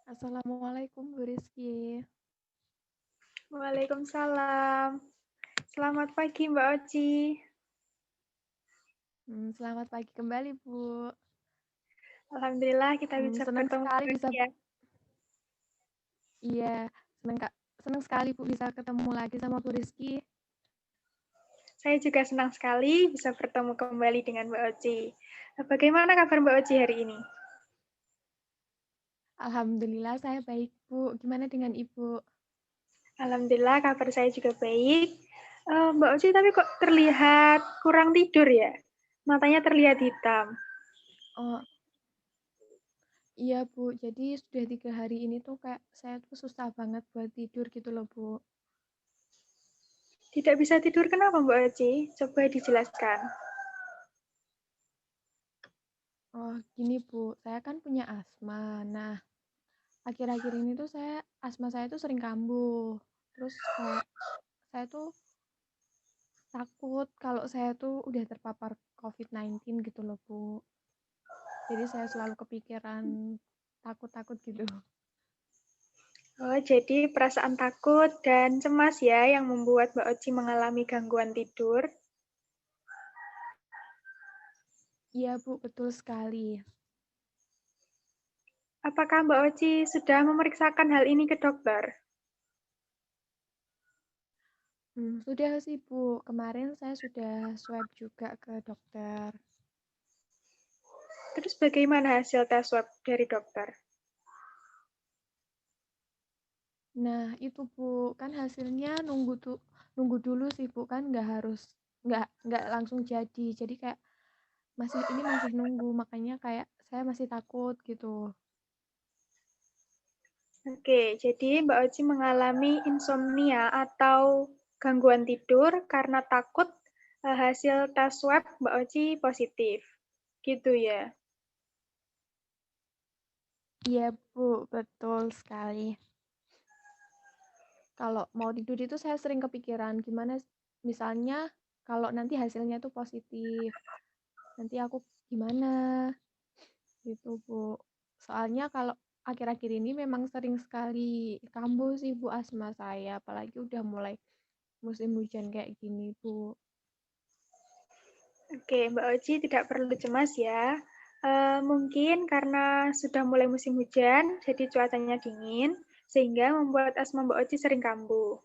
Assalamualaikum Bu Rizky. Waalaikumsalam. Selamat pagi Mbak Oci. Selamat pagi kembali Bu. Alhamdulillah kita bisa Senang bertemu sekali lagi bisa, ya. iya, senang Kak, senang sekali Bu bisa ketemu lagi sama Bu Rizky. Saya juga senang sekali bisa bertemu kembali dengan Mbak Oci. Bagaimana kabar Mbak Oci hari ini? Alhamdulillah saya baik Bu. Gimana dengan Ibu? Alhamdulillah kabar saya juga baik. Mbak Oci tapi kok terlihat kurang tidur ya? Matanya terlihat hitam. Oh iya Bu, jadi sudah 3 hari ini tuh kayak saya tuh susah banget buat tidur gitu loh Bu. Tidak bisa tidur kenapa Mbak Oci? Coba dijelaskan. Oh gini Bu, saya kan punya asma. Nah, akhir-akhir ini tuh asma saya tuh sering kambuh. Terus kayak saya tuh takut kalau saya tuh udah terpapar COVID-19 gitu loh, Bu. Jadi saya selalu kepikiran takut-takut gitu. Oh, jadi perasaan takut dan cemas ya yang membuat Mbak Oci mengalami gangguan tidur. Iya, Bu, betul sekali. Apakah Mbak Oci sudah memeriksakan hal ini ke dokter? Sudah sih, Bu. Kemarin saya sudah swab juga ke dokter. Terus bagaimana hasil tes swab dari dokter? Nah, itu, Bu, kan hasilnya nunggu dulu sih, Bu, kan nggak langsung jadi. Jadi kayak masih nunggu, makanya kayak saya masih takut gitu. Oke, jadi Mbak Oci mengalami insomnia atau gangguan tidur karena takut hasil tes swab Mbak Oci positif. Gitu ya. Iya, Bu, betul sekali. Kalau mau tidur itu saya sering kepikiran gimana misalnya kalau nanti hasilnya tuh positif, nanti aku gimana gitu, Bu. Soalnya kalau akhir-akhir ini memang sering sekali kambuh sih, Bu, asma saya, apalagi udah mulai musim hujan kayak gini, Bu. Oke, Mbak Oci tidak perlu cemas ya. Mungkin karena sudah mulai musim hujan, jadi cuacanya dingin, sehingga membuat asma Mbak Oci sering kambuh.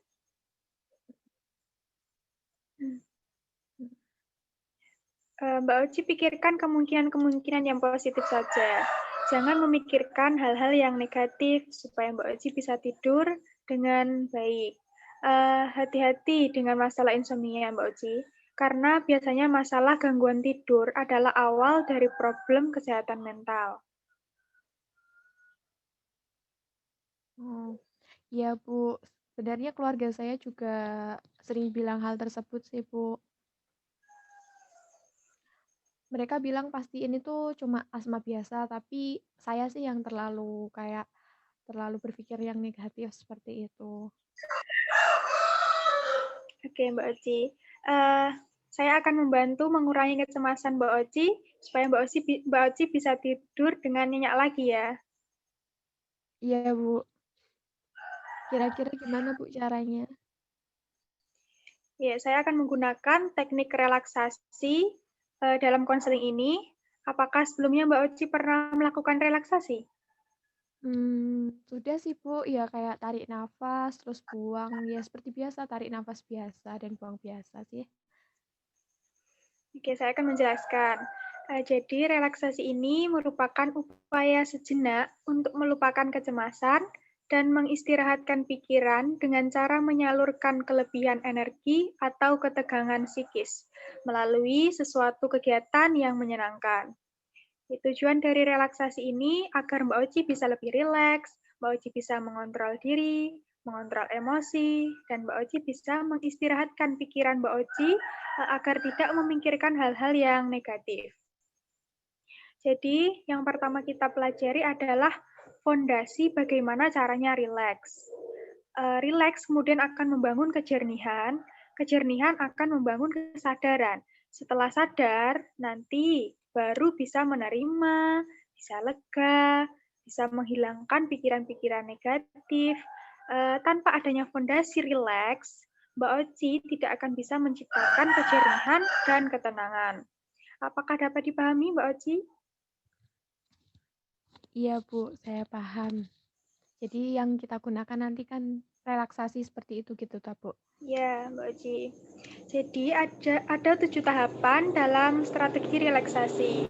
Mbak Oci pikirkan kemungkinan-kemungkinan yang positif saja. Jangan memikirkan hal-hal yang negatif supaya Mbak Oci bisa tidur dengan baik. Hati-hati dengan masalah insomnia Mbak Oci, karena biasanya masalah gangguan tidur adalah awal dari problem kesehatan mental. Oh, ya, Bu. Sebenarnya keluarga saya juga sering bilang hal tersebut sih, Bu. Mereka bilang pasti ini tuh cuma asma biasa, tapi saya sih yang terlalu berpikir yang negatif seperti itu. Oke, Mbak Oci. Saya akan membantu mengurangi kecemasan Mbak Oci supaya Mbak Oci bisa tidur dengan nyenyak lagi ya. Iya, Bu. Kira-kira gimana, Bu, caranya? Ya, saya akan menggunakan teknik relaksasi dalam konseling ini. Apakah sebelumnya Mbak Oci pernah melakukan relaksasi? Sudah sih, Bu. Ya, kayak tarik nafas, terus buang. Ya, seperti biasa, tarik nafas biasa dan buang biasa sih. Oke, saya akan menjelaskan. Jadi, relaksasi ini merupakan upaya sejenak untuk melupakan kecemasan dan mengistirahatkan pikiran dengan cara menyalurkan kelebihan energi atau ketegangan psikis melalui sesuatu kegiatan yang menyenangkan. Tujuan dari relaksasi ini agar Mbak Oci bisa lebih rileks, Mbak Oci bisa mengontrol diri, mengontrol emosi, dan Mbak Oci bisa mengistirahatkan pikiran Mbak Oci agar tidak memikirkan hal-hal yang negatif. Jadi, yang pertama kita pelajari adalah fondasi bagaimana caranya rileks. Rileks kemudian akan membangun kejernihan, kejernihan akan membangun kesadaran. Setelah sadar, nanti baru bisa menerima, bisa lega, bisa menghilangkan pikiran-pikiran negatif. Tanpa adanya fondasi rileks, Mbak Oci tidak akan bisa menciptakan kejernihan dan ketenangan. Apakah dapat dipahami, Mbak Oci? Iya, Bu, saya paham. Jadi yang kita gunakan nanti kan relaksasi seperti itu gitu, tak, Bu? Ya, Mbak Oci. Jadi ada 7 tahapan dalam strategi relaksasi.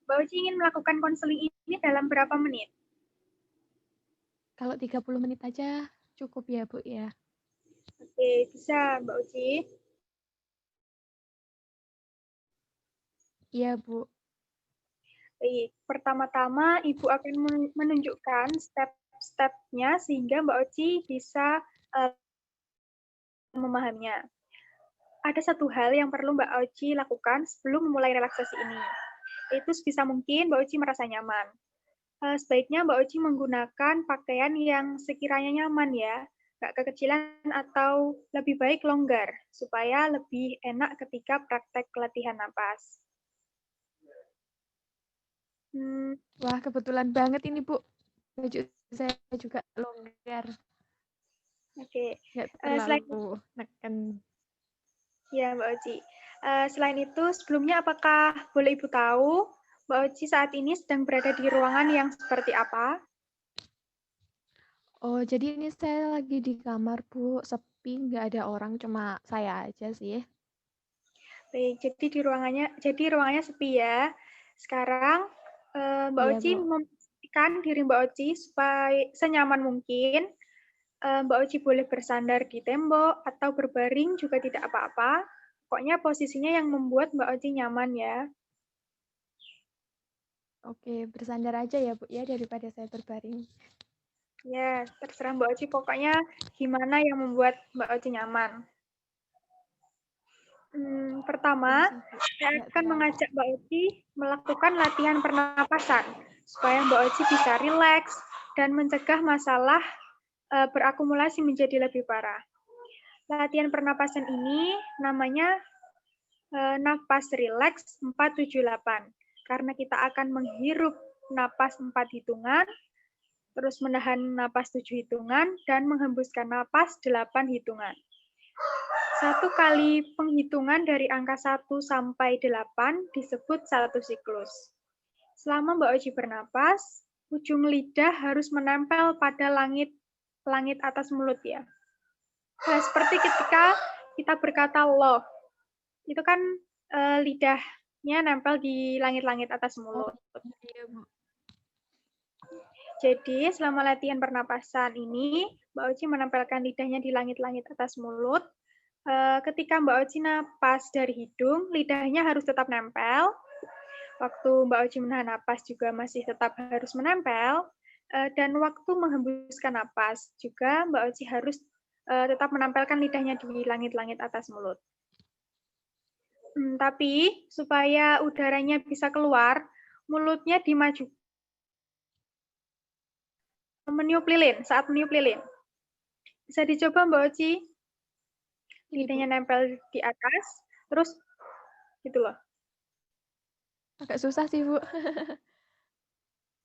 Mbak Oci ingin melakukan konseling ini dalam berapa menit? Kalau 30 menit aja cukup ya, Bu, ya? Oke, bisa Mbak Oci. Iya, Bu. Baik, pertama-tama Ibu akan menunjukkan step-stepnya sehingga Mbak Oci bisa memahaminya. Ada satu hal yang perlu Mbak Oci lakukan sebelum memulai relaksasi ini. Itu sebisa mungkin Mbak Oci merasa nyaman. Sebaiknya Mbak Oci menggunakan pakaian yang sekiranya nyaman ya, nggak kekecilan atau lebih baik longgar, supaya lebih enak ketika praktek latihan napas. Wah, kebetulan banget ini, Bu. Baju saya juga longgar. Oke. Nggak Selain terlalu neken. Ya, Mbak Oci. Selain itu, sebelumnya apakah boleh Ibu tahu Mbak Oci saat ini sedang berada di ruangan yang seperti apa? Oh, jadi ini saya lagi di kamar, Bu. Sepi, nggak ada orang, cuma saya aja sih. Baik, jadi ruangannya sepi ya. Sekarang Mbak Iya, Oci Bu. memastikan diri Mbak Oci supaya senyaman mungkin. Mbak Oci boleh bersandar di tembok atau berbaring juga tidak apa-apa. Pokoknya posisinya yang membuat Mbak Oci nyaman ya. Oke, bersandar aja ya, Bu, ya, daripada saya berbaring. Ya, terserah Mbak Oci. Pokoknya gimana yang membuat Mbak Oci nyaman. Pertama, Kursi, Bu. saya Nggak akan terlalu. mengajak Mbak Oci melakukan latihan pernapasan supaya Mbak Oci bisa rileks dan mencegah masalah berakumulasi menjadi lebih parah. Latihan pernapasan ini namanya napas rileks 478 karena kita akan menghirup napas 4 hitungan, terus menahan napas 7 hitungan, dan menghembuskan napas 8 hitungan. Satu kali penghitungan dari angka 1 sampai 8 disebut satu siklus. Selama Mbak Oci bernapas, ujung lidah harus menempel pada langit atas mulut ya. Nah, seperti ketika kita berkata loh, itu kan lidahnya nempel di langit-langit atas Oh, mulut. iya, Bu. Jadi, selama latihan pernapasan ini, Mbak Oci menempelkan lidahnya di langit-langit atas mulut. Ketika Mbak Oci napas dari hidung, lidahnya harus tetap nempel. Waktu Mbak Oci menahan napas juga masih tetap harus menempel. Dan waktu menghembuskan napas juga Mbak Oci harus tetap menempelkan lidahnya di langit-langit atas mulut. Tapi supaya udaranya bisa keluar, mulutnya dimaju. Meniup lilin, saat meniup lilin. Bisa dicoba Mbak Oci, Ini, Bu. lidahnya nempel di atas, terus gitu loh. Agak susah sih, Bu.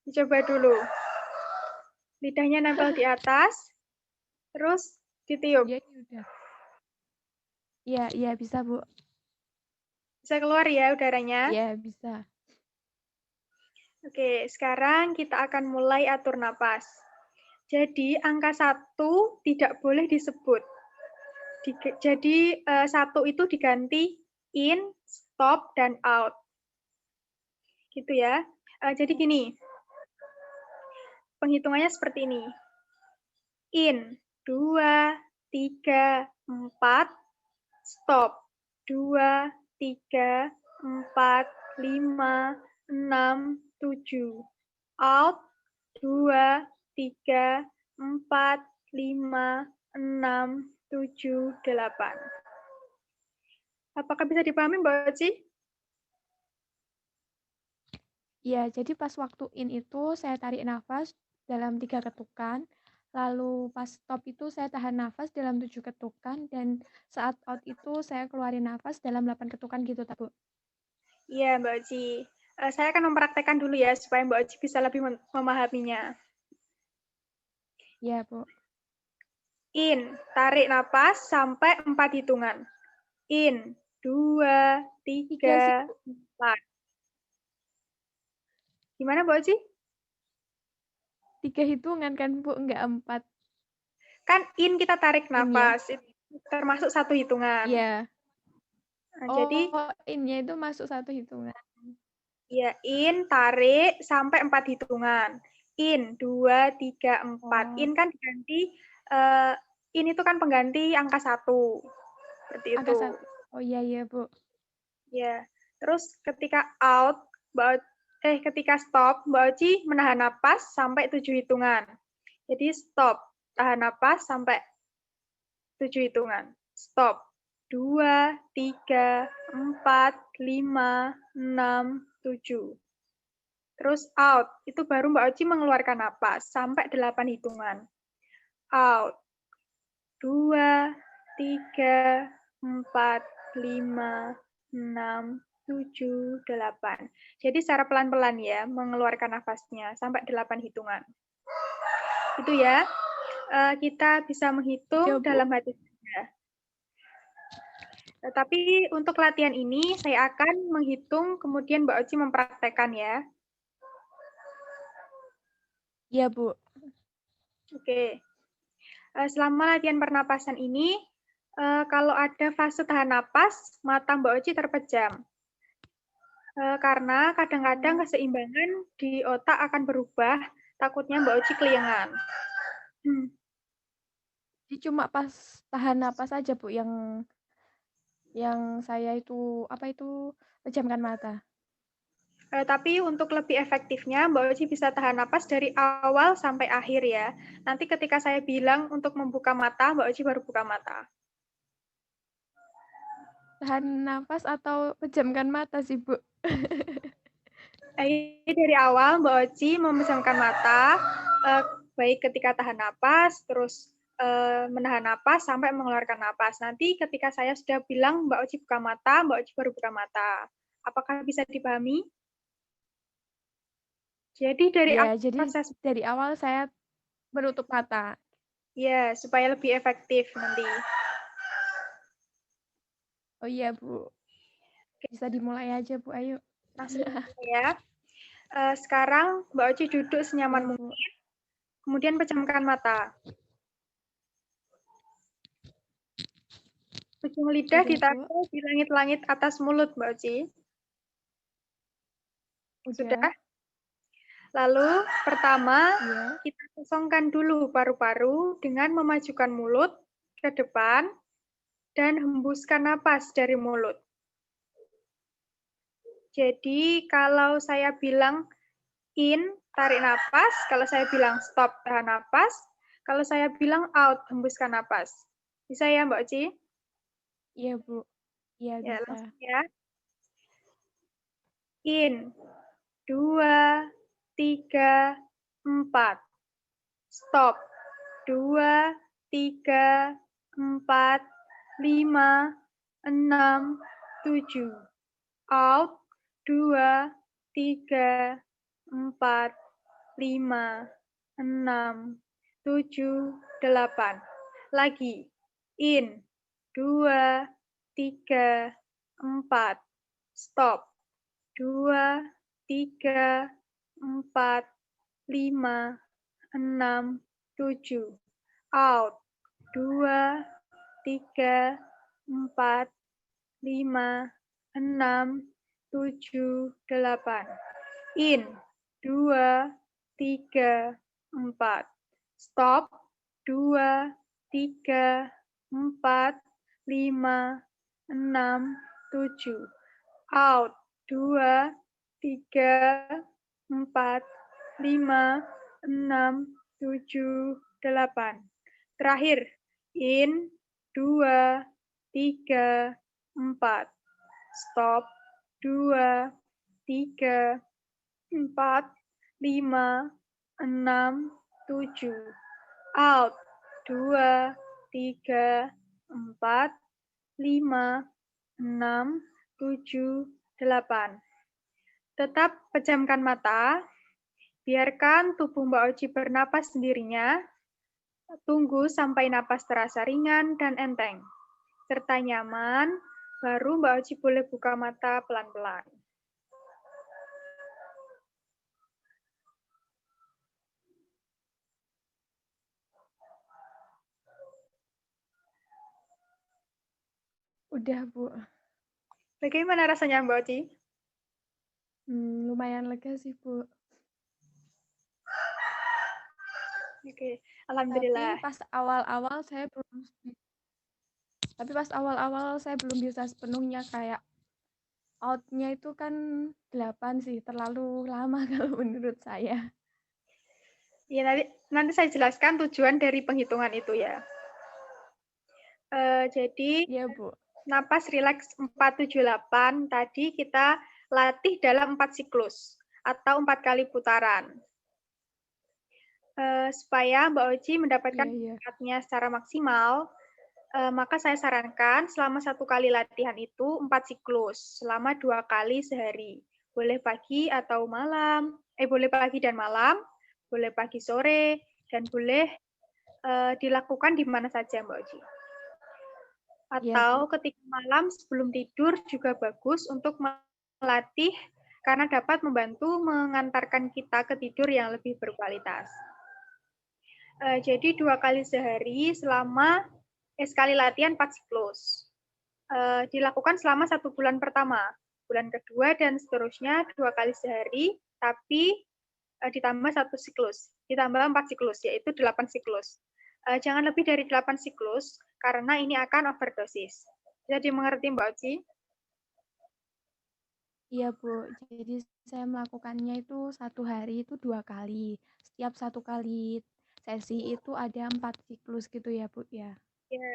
Dicoba dulu. Lidahnya nempel di atas, terus ditiup. Iya, ini udah. Iya, iya, bisa, Bu. Bisa keluar ya udaranya. Iya, bisa. Oke, sekarang kita akan mulai atur napas. Jadi angka 1 tidak boleh disebut. Jadi 1 itu diganti in, stop, dan out. Gitu ya. Jadi gini, penghitungannya seperti ini. In, 2, 3, 4, stop, 2, 3, 4, 5, 6, 7. Out, 2, 3, 4, 5, 6, 7, 8. Apakah bisa dipahami Mbak Oci? Iya, jadi pas waktu in itu saya tarik nafas dalam 3 ketukan, lalu pas stop itu saya tahan nafas dalam 7 ketukan, dan saat out itu saya keluarin nafas dalam 8 ketukan gitu, tak, Bu? Iya Mbak Oci. Saya akan mempraktekkan dulu ya, supaya Mbak Oci bisa lebih memahaminya. Ya, Bu. In, tarik napas sampai 4 hitungan. In, 2, 3 sih, 3, Bu. 4. Gimana Mbak Oci? 3 hitungan kan, Bu, enggak 4. Kan in kita tarik In-nya. napas, itu termasuk 1 hitungan. Iya. Nah, jadi, Oh, in-nya itu masuk 1 hitungan. ya in, tarik sampai 4 hitungan. In, 2, 3, 4. Oh, In kan diganti, in itu kan pengganti angka 1. Seperti angka itu. 1. Oh, iya, iya, Bu. Ya, terus ketika out, ketika stop, Mbak Oci menahan napas sampai 7 hitungan. Jadi stop, tahan napas sampai 7 hitungan. Stop. 2, 3, 4, 5, 6, 7. Terus out, itu baru Mbak Oci mengeluarkan napas sampai 8 hitungan. Out. 2, 3, 4, 5, 6, 7, 8. Jadi secara pelan-pelan ya, mengeluarkan nafasnya sampai 8 hitungan. Itu ya, kita bisa Ya, menghitung Bu. dalam hati saja. Tapi untuk latihan ini, saya akan menghitung, kemudian Mbak Oci mempraktekkan ya. Iya, Bu. Oke. Selama latihan pernapasan ini, kalau ada fase tahan napas, mata Mbak Oci terpejam. Karena kadang-kadang keseimbangan di otak akan berubah, takutnya Mbak Oci keliengan. Jadi cuma pas tahan napas aja, Bu, yang saya itu pejamkan mata. Tapi untuk lebih efektifnya, Mbak Oci bisa tahan napas dari awal sampai akhir ya. Nanti ketika saya bilang untuk membuka mata, Mbak Oci baru buka mata. Tahan napas atau pejamkan mata sih, Bu? Dari awal Mbak Oci memejamkan mata, baik ketika tahan napas, terus menahan napas sampai mengeluarkan napas. Nanti ketika saya sudah bilang Mbak Oci buka mata, Mbak Oci baru buka mata. Apakah bisa dipahami? Jadi dari Ya, jadi proses dari awal saya menutup mata. ya supaya lebih efektif nanti. Oh iya, Bu. Bisa dimulai aja, Bu. Ayo. Langsung ya. Sekarang Mbak Oci duduk senyaman Ya, Bu. mungkin, kemudian pejamkan mata. Ujung lidah Udah, Bu. ditaruh di langit-langit atas mulut, Mbak Oci. Sudah? Udah. Lalu pertama, Iya. kita kosongkan dulu paru-paru dengan memajukan mulut ke depan dan hembuskan napas dari mulut. Jadi kalau saya bilang in, tarik napas. Kalau saya bilang stop, tahan napas. Kalau saya bilang out, hembuskan napas. Bisa ya, Mbak Oci? Iya, Bu. Iya, Ya, bisa. langsung ya. In, 2, 3, 4. Stop. 2, 3, 4, 5, 6, 7. Out. 2, 3, 4, 5, 6, 7, 8. Lagi. In. 2, 3, 4. Stop. 2, 3, 4, 5, 6, 7. Out. 2, 3, 4, 5, 6, 7, 8. In. 2, 3, 4. Stop. 2, 3, 4, 5, 6, 7. Out. 2, 3, 4, 5, 6, 7, 8. Terakhir. In. 2, 3, 4. Stop. 2, 3, 4, 5, 6, 7. Out. 2, 3, 4, 5, 6, 7, 8. Tetap pejamkan mata, biarkan tubuh Mbak Oci bernapas sendirinya, tunggu sampai napas terasa ringan dan enteng, serta nyaman, baru Mbak Oci boleh buka mata pelan-pelan. Udah, Bu. Bagaimana rasanya Mbak Oci? Lumayan lega sih, Bu. Oke, Tapi alhamdulillah. pas awal-awal saya belum bisa sepenuhnya kayak out-nya itu kan 8 sih, terlalu lama kalau menurut saya. Ya, nanti saya jelaskan tujuan dari penghitungan itu ya. Jadi Iya, Bu. napas rileks 478 tadi kita latih dalam 4 siklus atau 4 kali putaran. Supaya Mbak Oci mendapatkan Iya. manfaatnya secara maksimal, maka saya sarankan selama 1 kali latihan itu 4 siklus, selama 2 kali sehari. Boleh pagi atau malam, boleh pagi dan malam, boleh pagi sore, dan boleh dilakukan di mana saja Mbak Oci. Iya, Bu. Atau ketika malam sebelum tidur juga bagus untuk melatih karena dapat membantu mengantarkan kita ke tidur yang lebih berkualitas. Jadi 2 kali sehari selama sekali latihan 4 siklus. Dilakukan selama 1 bulan pertama. Bulan kedua dan seterusnya 2 kali sehari, tapi ditambah 1 siklus. Ditambah 4 siklus, yaitu 8 siklus. Jangan lebih dari 8 siklus, karena ini akan overdosis. Jadi mengerti Mbak Oci? Iya, Bu. Jadi saya melakukannya itu 1 hari itu 2 kali. Setiap 1 kali sesi itu ada 4 siklus gitu ya, Bu, ya? Ya.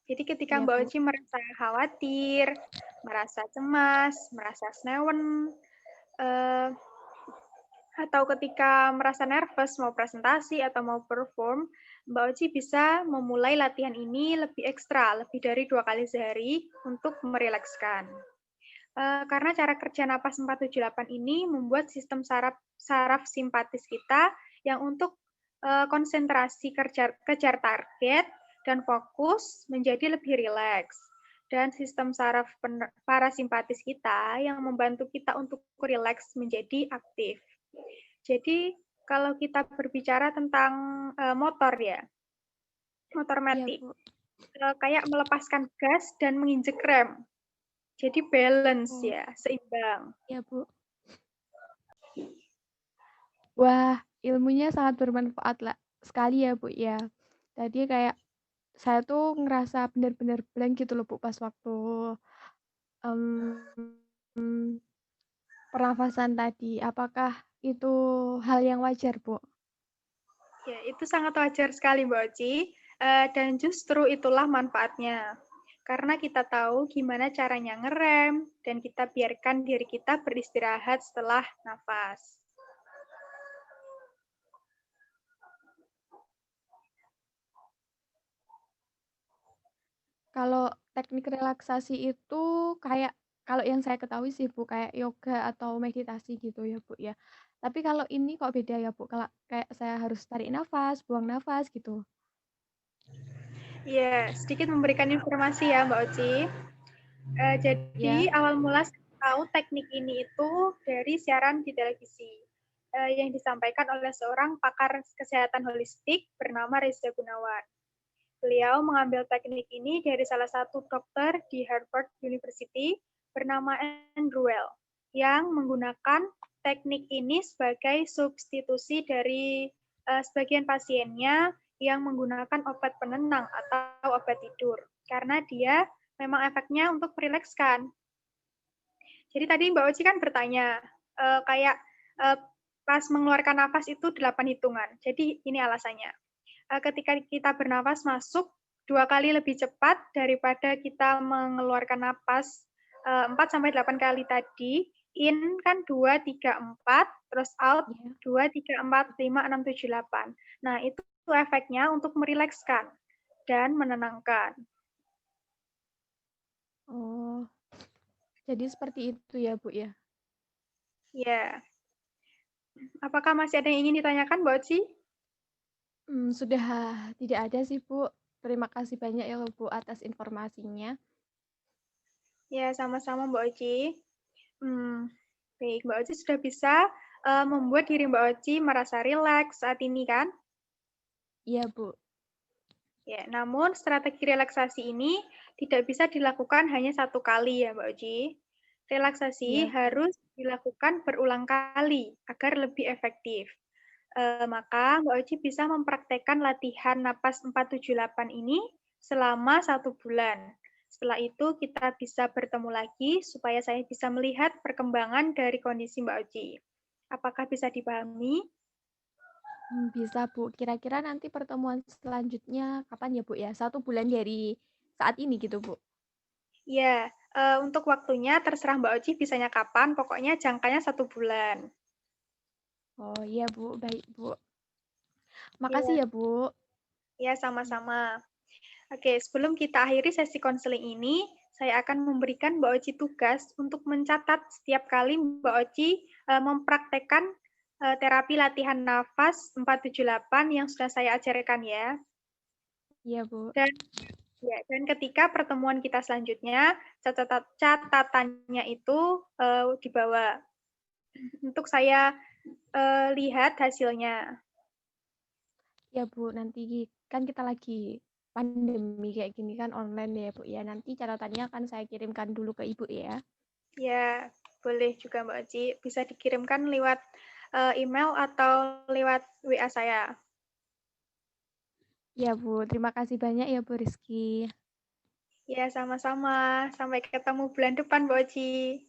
Jadi ketika Iya, Mbak Bu. Oci merasa khawatir, merasa cemas, merasa senewen, atau ketika merasa nervous mau presentasi atau mau perform, Mbak Oci bisa memulai latihan ini lebih ekstra, lebih dari 2 kali sehari untuk merilekskan. Karena cara kerja napas 478 ini membuat sistem saraf simpatis kita yang untuk konsentrasi kejar target dan fokus menjadi lebih rileks. Dan sistem saraf parasimpatis kita yang membantu kita untuk rileks menjadi aktif. Jadi kalau kita berbicara tentang motor ya, motor Iya, matic, Bu. kayak melepaskan gas dan menginjek rem. Jadi balance Oh, ya, seimbang. iya, Bu. Wah, ilmunya sangat bermanfaat lah sekali ya, Bu, ya. Tadi kayak saya tuh ngerasa benar-benar blank gitu loh, Bu, pas waktu um, pernafasan tadi. Apakah itu hal yang wajar, Bu? Ya, itu sangat wajar sekali, Mbak Oci. Dan justru itulah manfaatnya. Karena kita tahu gimana caranya ngerem, dan kita biarkan diri kita beristirahat setelah nafas. Kalau teknik relaksasi itu kayak kalau yang saya ketahui sih Bu kayak yoga atau meditasi gitu ya Bu ya. Tapi kalau ini kok beda ya Bu? Kalau kayak saya harus tarik nafas, buang nafas gitu. Ya, sedikit memberikan informasi ya, Mbak Oci. Jadi Ya. awal mula saya tahu teknik ini itu dari siaran di televisi yang disampaikan oleh seorang pakar kesehatan holistik bernama Reza Gunawan. Beliau mengambil teknik ini dari salah satu dokter di Harvard University bernama Andrew Weil yang menggunakan teknik ini sebagai substitusi dari sebagian pasiennya yang menggunakan obat penenang atau obat tidur karena dia memang efeknya untuk merilekskan. Jadi tadi Mbak Oci kan bertanya kayak pas mengeluarkan nafas itu 8 hitungan. Jadi ini alasannya. Ketika kita bernafas masuk 2 kali lebih cepat daripada kita mengeluarkan napas 4 sampai 8 kali tadi. In kan 2, 3, 4, terus out Ya. 2, 3, 4, 5, 6, 7, 8. Nah, itu efeknya untuk merilekskan dan menenangkan. Oh. Jadi seperti itu ya, Bu, ya? Ya. Apakah masih ada yang ingin ditanyakan, Mbak Oci? Sudah tidak ada sih, Bu. Terima kasih banyak ya, Bu, atas informasinya. Ya, sama-sama Mbak Oci. Baik, Mbak Oci sudah bisa membuat diri Mbak Oci merasa rileks saat ini kan? Iya, Bu. Ya, namun strategi relaksasi ini tidak bisa dilakukan hanya satu kali ya Mbak Oci. Relaksasi Iya, Bu. harus dilakukan berulang kali agar lebih efektif. Maka Mbak Oci bisa mempraktekkan latihan napas 478 ini selama 1 bulan. Setelah itu kita bisa bertemu lagi supaya saya bisa melihat perkembangan dari kondisi Mbak Oci. Apakah bisa dipahami? Bisa, Bu. Kira-kira nanti pertemuan selanjutnya kapan ya, Bu ya? 1 bulan dari saat ini gitu, Bu. Ya, untuk waktunya terserah Mbak Oci bisanya kapan, pokoknya jangkanya 1 bulan. Oh iya, Bu. Baik, Bu. Makasih Iya, ya, Bu. ya sama-sama. Oke, sebelum kita akhiri sesi konseling ini, saya akan memberikan Mbak Oci tugas untuk mencatat setiap kali Mbak Oci mempraktekkan terapi latihan nafas 478 yang sudah saya ajarkan ya. Iya, Bu. Dan dan ketika pertemuan kita selanjutnya, catatannya itu dibawa untuk saya lihat hasilnya. Ya, Bu. Nanti kan kita lagi pandemi kayak gini kan online ya, Bu ya. Nanti catatannya akan saya kirimkan dulu ke Ibu ya. Ya, boleh juga Mbak Oci. Bisa dikirimkan lewat email atau lewat WA saya. Ya, Bu. Terima kasih banyak ya, Bu Rizky. Ya, sama-sama. Sampai ketemu bulan depan, Mbak Oci.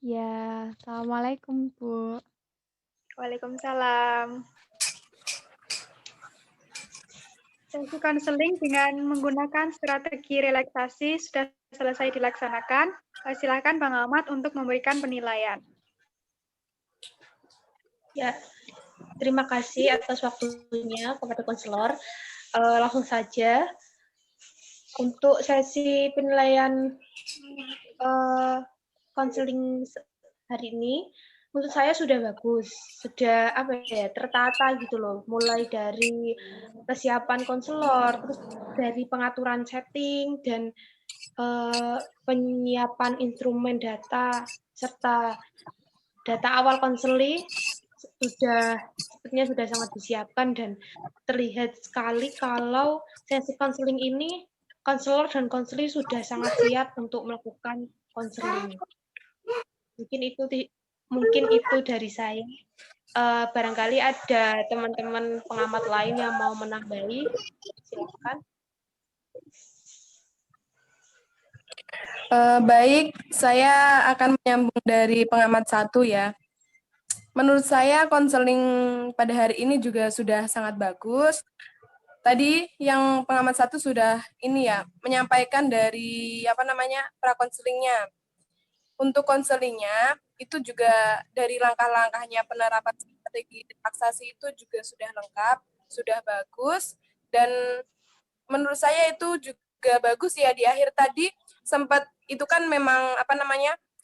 Ya, Assalamualaikum, Bu. Waalaikumsalam. Sesi konseling dengan menggunakan strategi relaksasi sudah selesai dilaksanakan. Silakan Bang Ahmad untuk memberikan penilaian. Ya, terima kasih atas waktunya kepada konselor. Langsung saja untuk sesi penilaian konseling hari ini, menurut saya sudah bagus, sudah tertata gitu loh, mulai dari persiapan konselor, terus dari pengaturan setting dan penyiapan instrumen data serta data awal konseling sepertinya sudah sangat disiapkan dan terlihat sekali kalau sesi konseling ini konselor dan konseling sudah sangat siap untuk melakukan konseling. Mungkin itu dari saya. Barangkali ada teman-teman pengamat lain yang mau menambahi, silakan. Baik, saya akan menyambung dari pengamat 1 ya. Menurut saya konseling pada hari ini juga sudah sangat bagus. Tadi yang pengamat 1 sudah ini ya menyampaikan dari prakonselingnya. Untuk konselingnya itu juga dari langkah-langkahnya penerapan strategi relaksasi itu juga sudah lengkap, sudah bagus dan menurut saya itu juga bagus ya di akhir tadi sempat itu kan memang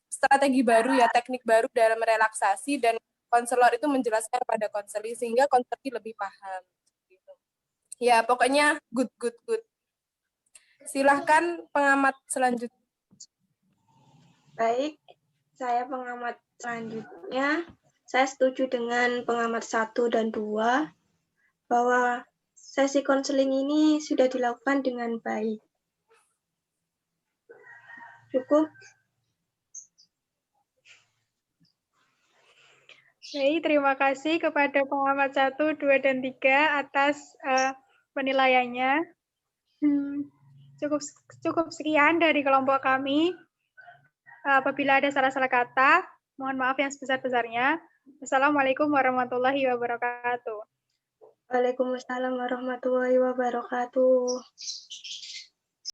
strategi baru ya, teknik baru dalam relaksasi dan konselor itu menjelaskan pada konseli sehingga konseli lebih paham. Ya, pokoknya good. Silahkan pengamat selanjutnya. Baik, saya pengamat selanjutnya. Saya setuju dengan pengamat 1 dan 2 bahwa sesi konseling ini sudah dilakukan dengan baik. Cukup. Baik, terima kasih kepada pengamat 1, 2, dan 3 atas penilaiannya. Cukup sekian dari kelompok kami. Apabila ada salah-salah kata, mohon maaf yang sebesar-besarnya. Assalamualaikum warahmatullahi wabarakatuh. Waalaikumsalam warahmatullahi wabarakatuh.